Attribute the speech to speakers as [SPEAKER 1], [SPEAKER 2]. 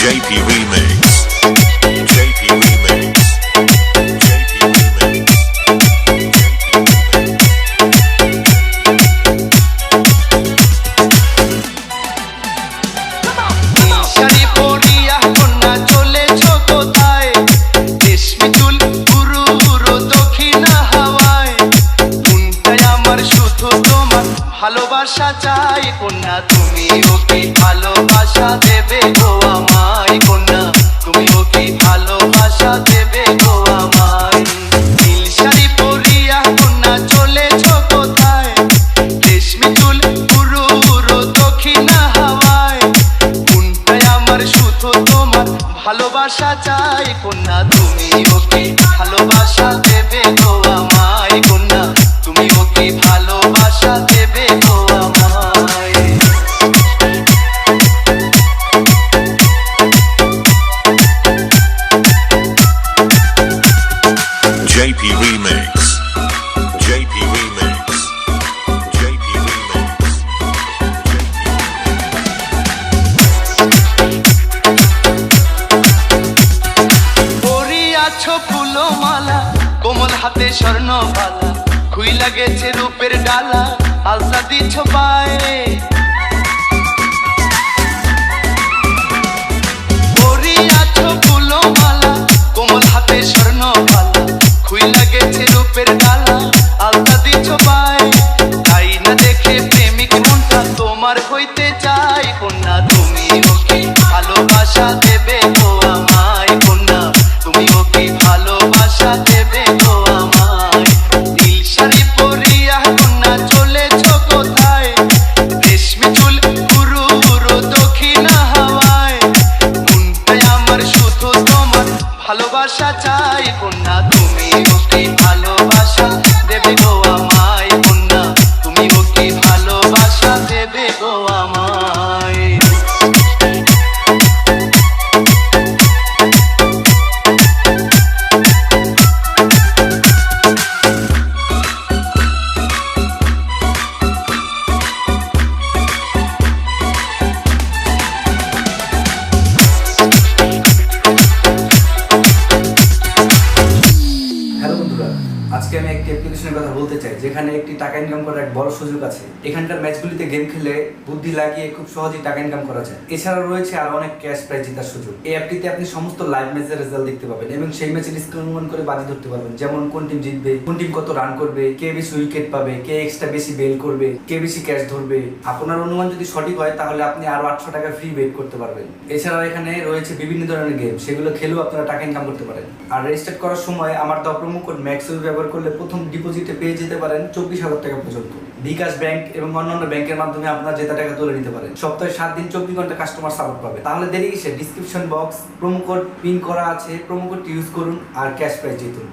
[SPEAKER 1] JP Remix. JP Remix. JP Remix.
[SPEAKER 2] Sari পরিয়া কন্যা চলেছ কোথায়? রেশমি চুল উড়ু উড়ু দক্ষিণা হাওয়ায়। মনটাই আমার শুধু তোমার ভালোবাসা চাই। কন্যা তুমি ওকে ভালোবাসা দেবে গো আমায়। কন্যা তুমি ওকে ভালোবাসা দেবে গো আমায়। নীল শাড়ি পরিয়া কন্যা চলেছ কোথায়? রেশমি চুল উড়ু উড়ু দক্ষিণা হাওয়ায়। মনটাই আমার শুধু তোমার ভালোবাসা চাই। কন্যা তুমি ওকে ভালোবাসা দেবে গো আমায়। কন্যা তুমি ওকে ভালোবাসা দেবে গো আমায়।
[SPEAKER 1] JP Remix. JP Remix. JP Remix.
[SPEAKER 2] পরিয়াছ ফুলো মালা, কোমল হাতে স্বর্ণ বালা। খুইলা গেছে রূপের ডালা, আলতা দিচ্ছ পায়ে। পরিয়াছ ফুলো মালা, কোমল হাতে স্বর্ণ বালা। খুইলা গেছে রূপের ডালা, আলতা দিচ্ছ পায়ে। তাই না দেখে প্রেমিক মনটা তোমার হইতে চাই। কন্যা তুমি ওকে ভালোবাসা দেবে গো আমায়। কন্যা তুমি ওকে ভালোবাসা দেবে গো আমায়। নীল শাড়ি পরিয়া কন্যা চলেছ কোথায়? রেশমি চুল উড়ু উড়ু দক্ষিণা হাওয়ায়। মনটাই আমার শুধু তোমার ভালোবাসা চাই। কন্যা তুমি ওকে ভালোবাসা দেবে গো আমায়। কন্যা তুমি ওকে ভালোবাসা দেবে গো আমায়।
[SPEAKER 3] হ্যালো বন্ধুরা, আজকে আমি একটি অ্যাপ্লিকেশনের কথা বলতে চাই যেখানে একটি টাকা ইনকাম করার এক বড় সুযোগ আছে। এখানকার ম্যাচগুলিতে গেম খেলে বুদ্ধি লাগিয়ে খুব সহজেই টাকা ইনকাম করা যায়। এছাড়াও রয়েছে আরো অনেক ক্যাশ প্রাইজ জেতার সুযোগ। এই অ্যাপটিতে আপনি সমস্ত লাইভ ম্যাচের রেজাল্ট দেখতে পাবেন এবং সেই ম্যাচের স্কোর অনুমান করে বাজি ধরতে পারবেন, যেমন কোন টিম জিতবে, কোন টিম কত রান করবে, কে বেশি উইকেট পাবে, কে এক্সট্রা বেশি বেল করবে, কে বেশি ক্যাচ ধরবে। আপনার অনুমান যদি সঠিক হয় তাহলে আপনি আরো 800 টাকা ফ্রি বেট করতে পারবেন। এছাড়াও এখানে রয়েছে বিভিন্ন ধরনের গেম, সেগুলো খেলেও আপনারা টাকা ইনকাম করতে পারেন। আর রেজিস্টার করার সময় আমার দেওয়া প্রোমো কোড ম্যাক্সওয়েল ব্যবহার করলে প্রথম ডিপোজিটে পেয়ে যেতে পারেন 24,000 টাকা পর্যন্ত। বিকাশ ব্যাংক এবং অন্যান্য ব্যাংকের মাধ্যমে আপনার জেতা টাকা তুলে নিতে পারেন। সপ্তাহে 7 দিন 24 ঘন্টা কাস্টমার সাপোর্ট পাবে। তাহলে দেরি কিসে? Description box promo code pin করা আছে, প্রোমো কোডটি ইউজ করুন আর ক্যাশ প্রাইজ জিতুন।